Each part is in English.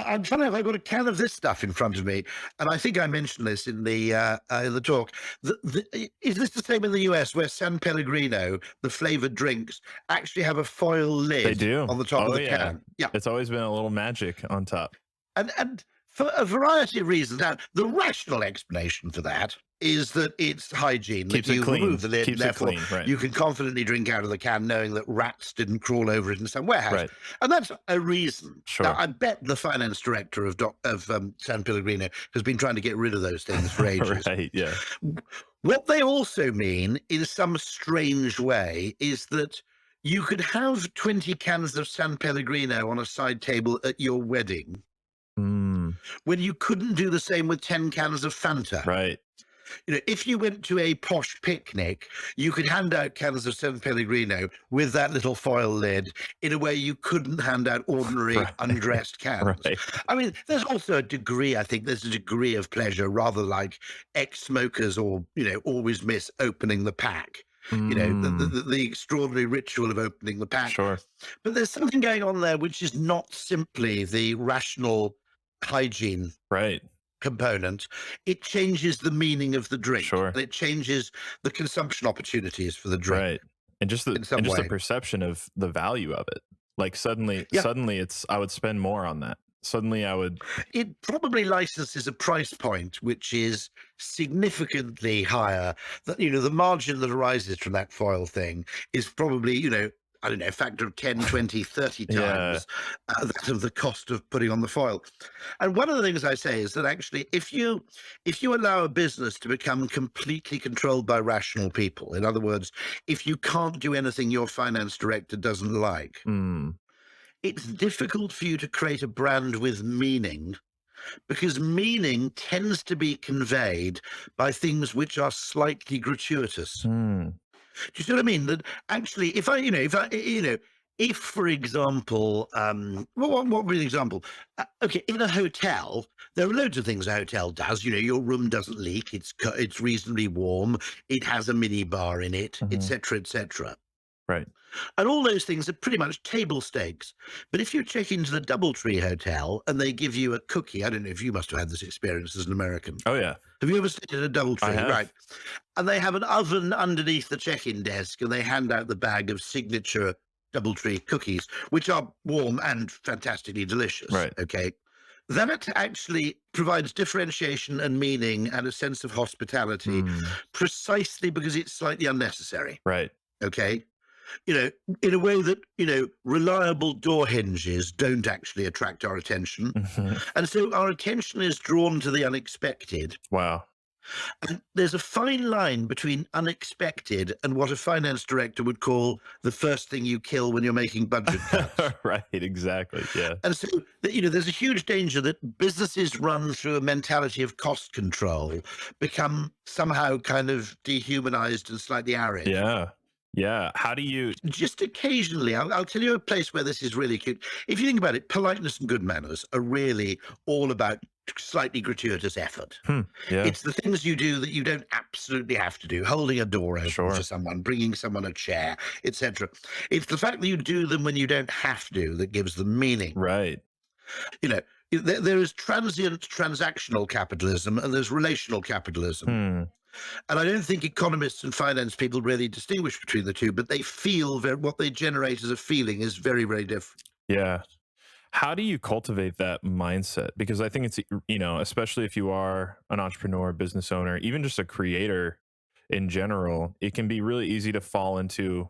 I'm funny enough, I've got a can of this stuff in front of me, and I think I mentioned this in the talk. Is this the same in the US where San Pellegrino, the flavored drinks, actually have a foil They lid do. on the top of Oh the yeah. can? Yeah, It's always been a little magic on top. and for a variety of reasons. Now, the rational explanation for that is that it's hygiene, that Keeps it you clean. remove the lid, and Keeps it therefore clean. Right. you can confidently drink out of the can knowing that rats didn't crawl over it in some warehouse. Right. And that's a reason. Now, Sure. I bet the finance director of San Pellegrino has been trying to get rid of those things for ages. Right. Yeah. What they also mean, in some strange way, is that you could have 20 cans of San Pellegrino on a side table at your wedding Mm, when you couldn't do the same with 10 cans of Fanta. right. If you went to a posh picnic, you could hand out cans of San Pellegrino with that little foil lid in a way you couldn't hand out ordinary Right. undressed cans. Right. I mean, there's also a degree, I think there's a degree of pleasure, rather like ex-smokers or, always miss opening the pack. Mm, The extraordinary ritual of opening the pack. sure. But there's something going on there which is not simply the rational hygiene Right. component. It changes the meaning of the drink, Sure. and it changes the consumption opportunities for the drink Right. And just the in some way. perception of the value of it. Like Yeah, suddenly it's I would spend more on that. Suddenly I would it probably licenses a price point which is significantly higher. That the margin that arises from that foil thing is probably I don't know, a factor of 10, 20, 30 yeah. times that of the cost of putting on the foil. And one of the things I say is that actually, if you allow a business to become completely controlled by rational people, in other words, if you can't do anything your finance director doesn't like, Mm, it's difficult for you to create a brand with meaning, because meaning tends to be conveyed by things which are slightly gratuitous. mm, Do you see what I mean? That actually, if, for example, what would be an example? Okay, in a hotel, there are loads of things a hotel does. Your room doesn't leak. It's reasonably warm. It has a mini bar in it, mhm. etc., etc. Right. And all those things are pretty much table stakes. But if you check into the DoubleTree Hotel and they give you a cookie, I don't know if you must have had this experience as an American. Oh yeah. Have you ever stayed at a I DoubleTree? Right. have. And they have an oven underneath the check-in desk, and they hand out the bag of signature DoubleTree cookies, which are warm and fantastically delicious. Right. Okay. That actually provides differentiation and meaning and a sense of hospitality Mm, precisely because it's slightly unnecessary. right. Okay. you know, in a way that, reliable door hinges don't actually attract our attention. Mhm. And so our attention is drawn to the unexpected. Wow. And there's a fine line between unexpected and what a finance director would call the first thing you kill when you're making budget cuts. Right. Exactly. Yeah. And so, there's a huge danger that businesses run through a mentality of cost control become somehow kind of dehumanized and slightly arid. Yeah. Yeah. How do you Just occasionally, I'll tell you a place where this is really cute. If you think about it, politeness and good manners are really all about slightly gratuitous effort. Hmm. Yeah. It's the things you do that you don't absolutely have to do, holding a door open for Sure. someone, bringing someone a chair, etc. It's the fact that you do them when you don't have to that gives them meaning. Right. You know, there is transient transactional capitalism and there's relational capitalism. Hmm. And I don't think economists and finance people really distinguish between the two, but they feel what they generate as a feeling is very, very different. Yeah. How do you cultivate that mindset? Because I think it's, especially if you are an entrepreneur, business owner, even just a creator in general, it can be really easy to fall into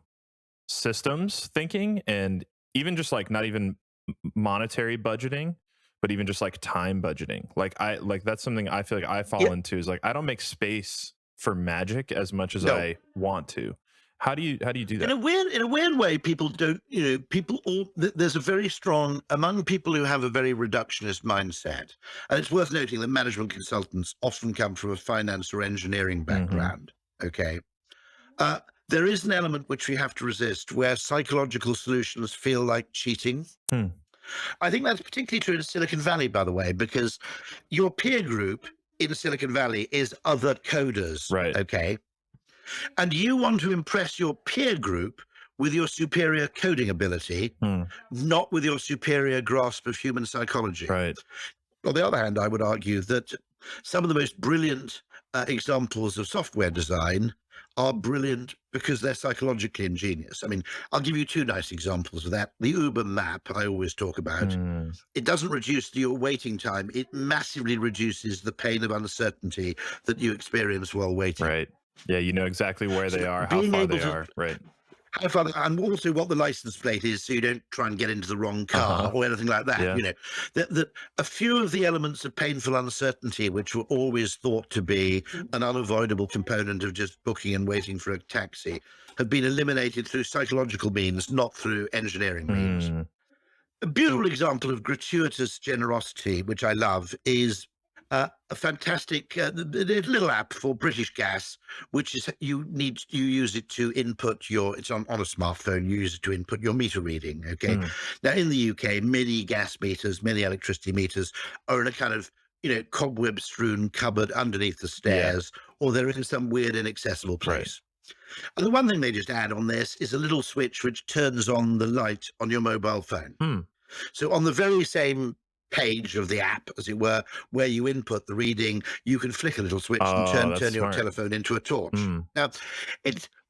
systems thinking and even just like not even monetary budgeting, but even just like time budgeting. Like that's something I feel like I fall Yeah, into is like I don't make space for magic as much as no. I want to. How do you do In that? a weird way, people don't, people all, there's a very strong, among people who have a very reductionist mindset. And it's worth noting that management consultants often come from a finance or engineering Hmm. background. Okay. Uh, there is an element which we have to resist where psychological solutions feel like cheating. Hmm. I think that's particularly true in Silicon Valley, by the way, because your peer group in Silicon Valley is other coders. Right. Okay. And you want to impress your peer group with your superior coding ability, not with your superior grasp of human psychology. Right. On the other hand, I would argue that some of the most brilliant examples of software design are brilliant because they're psychologically ingenious. I mean, I'll give you two nice examples of that. The Uber map I always talk about, it doesn't reduce your waiting time. It massively reduces the pain of uncertainty that you experience while waiting. Right. Yeah, you know exactly where they are, how Being far able they to are. Right. how far, and also what the license plate is, so you don't try and get into the wrong car or anything like that. Yeah. You know, that a few of the elements of painful uncertainty, which were always thought to be an unavoidable component of just booking and waiting for a taxi, have been eliminated through psychological means, not through engineering means. A beautiful example of gratuitous generosity, which I love, is a fantastic little app for British Gas, which is you use it to input your, it's on a smartphone, you use it to input your meter reading. Okay. Now in the UK, many gas meters, many electricity meters are in a kind of, cobweb strewn cupboard underneath the stairs, or they're in some weird inaccessible place. And the one thing they just add on this is a little switch which turns on the light on your mobile phone. So on the very same page of the app, as it were, where you input the reading, you can flick a little switch and turn your smart. telephone into a torch. Now,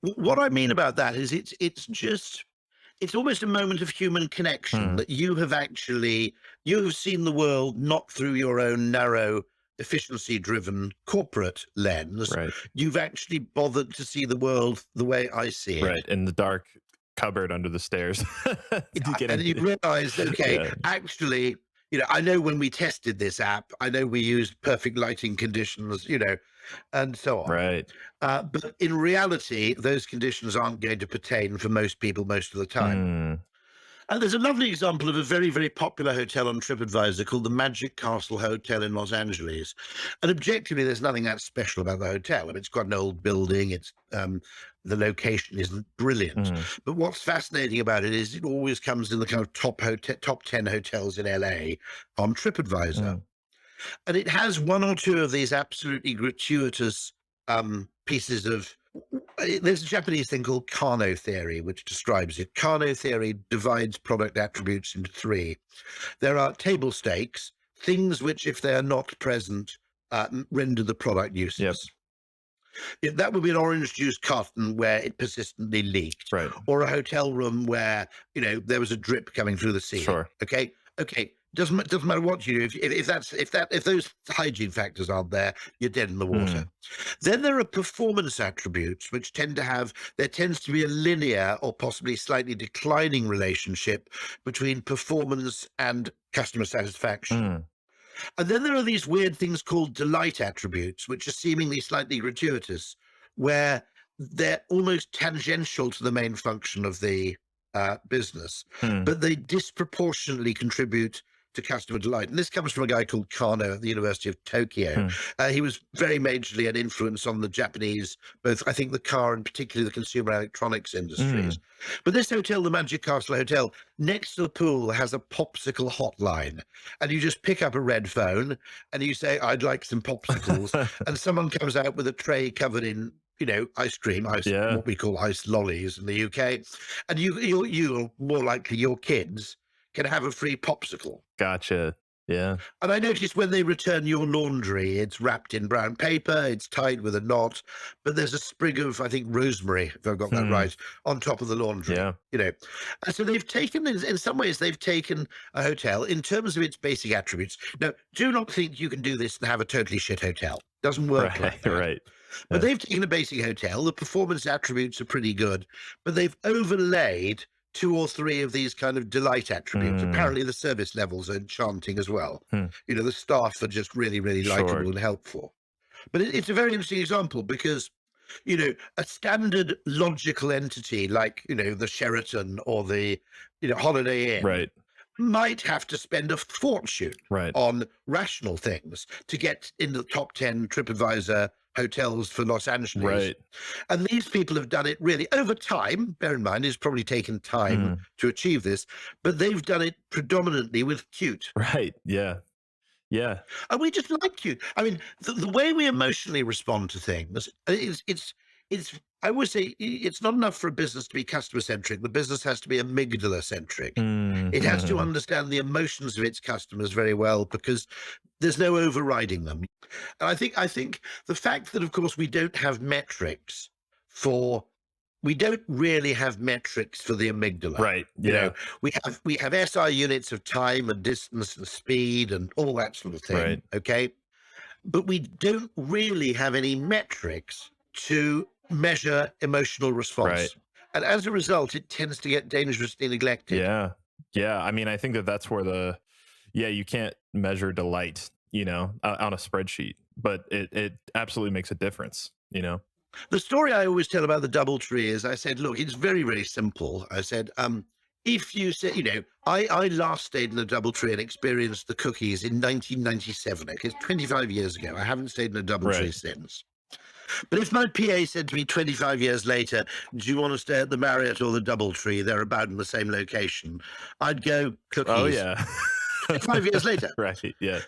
what I mean about that is it's almost a moment of human connection that you've seen the world not through your own narrow, efficiency-driven corporate lens. Right. You've actually bothered to see the world the way I see it. Right. In the dark cupboard under the stairs. And you realize, okay, actually, I know when we tested this app, I know we used perfect lighting conditions, and so on. Right. But in reality, those conditions aren't going to pertain for most people most of the time. And there's a lovely example of a very, very popular hotel on TripAdvisor called the Magic Castle Hotel in Los Angeles. And objectively, there's nothing that special about the hotel. I mean, it's quite an old building. It's the location isn't brilliant. But what's fascinating about it is it always comes in the kind of top 10 hotels in LA on TripAdvisor. And it has one or two of these absolutely gratuitous pieces of. There's a Japanese thing called Kano theory, which describes it. Kano theory divides product attributes into three. There are table stakes, things which, if they are not present, render the product useless. That would be an orange juice carton where it persistently leaked, Right. or a hotel room where there was a drip coming through the ceiling. Sure. Okay. Doesn't matter what you do. If those hygiene factors aren't there, you're dead in the water. Then there are performance attributes which there tends to be a linear or possibly slightly declining relationship between performance and customer satisfaction. And then there are these weird things called delight attributes, which are seemingly slightly gratuitous, where they're almost tangential to the main function of the business, but they disproportionately contribute to customer delight. And this comes from a guy called Kano at the University of Tokyo. He was very majorly an influence on the Japanese, both, I think, the car and particularly the consumer electronics industries. But this hotel, the Magic Castle Hotel, next to the pool has a popsicle hotline. And you just pick up a red phone and you say, I'd like some popsicles. And someone comes out with a tray covered in ice cream, what we call ice lollies in the UK. And you're more likely your kids can have a free popsicle. Gotcha. Yeah. And I noticed when they return your laundry, it's wrapped in brown paper, it's tied with a knot, but there's a sprig of, I think, rosemary, if I've got that right, on top of the laundry. Yeah. And so they've taken, in some ways, they've taken a hotel in terms of its basic attributes. Now, do not think you can do this and have a totally shit hotel. Doesn't work like that. Right. But they've taken a basic hotel. The performance attributes are pretty good, but they've overlaid two or three of these kind of delight attributes. Apparently the service levels are enchanting as well. The staff are just really, really likable and helpful. But it's a very interesting example because, a standard logical entity like, the Sheraton or the, Holiday Inn might have to spend a fortune on rational things to get in the top 10 TripAdvisor hotels for Los Angeles. And these people have done it really over time. Bear in mind, it's probably taken time to achieve this, but they've done it predominantly with cute. Yeah. And we just like cute. I mean, the way we emotionally respond to things, it's I would say it's not enough for a business to be customer centric. The business has to be amygdala centric. It has to Mhm. understand the emotions of its customers very well, because there's no overriding them. And I think the fact that, of course, we don't really have metrics for the amygdala. Right. You know, Yeah. we have SI units of time and distance and speed and all that sort of Right. thing. Okay. But we don't really have any metrics to measure emotional Right. response. And as a result, it tends to get dangerously neglected. Yeah. Yeah. I mean, I think that that's where yeah, you can't measure delight, on a spreadsheet, but it absolutely makes a difference, The story I always tell about the DoubleTree is, I said, look, it's very, very simple. I said, if you say, I last stayed in a DoubleTree and experienced the cookies in 1997. Okay, it's 25 years ago. I haven't stayed in a Right. DoubleTree since. But if my PA said to me 25 years later, do you want to stay at the Marriott or the DoubleTree? They're about in the same location. I'd go Oh cookies. yeah. 25 years later. Right. Yeah.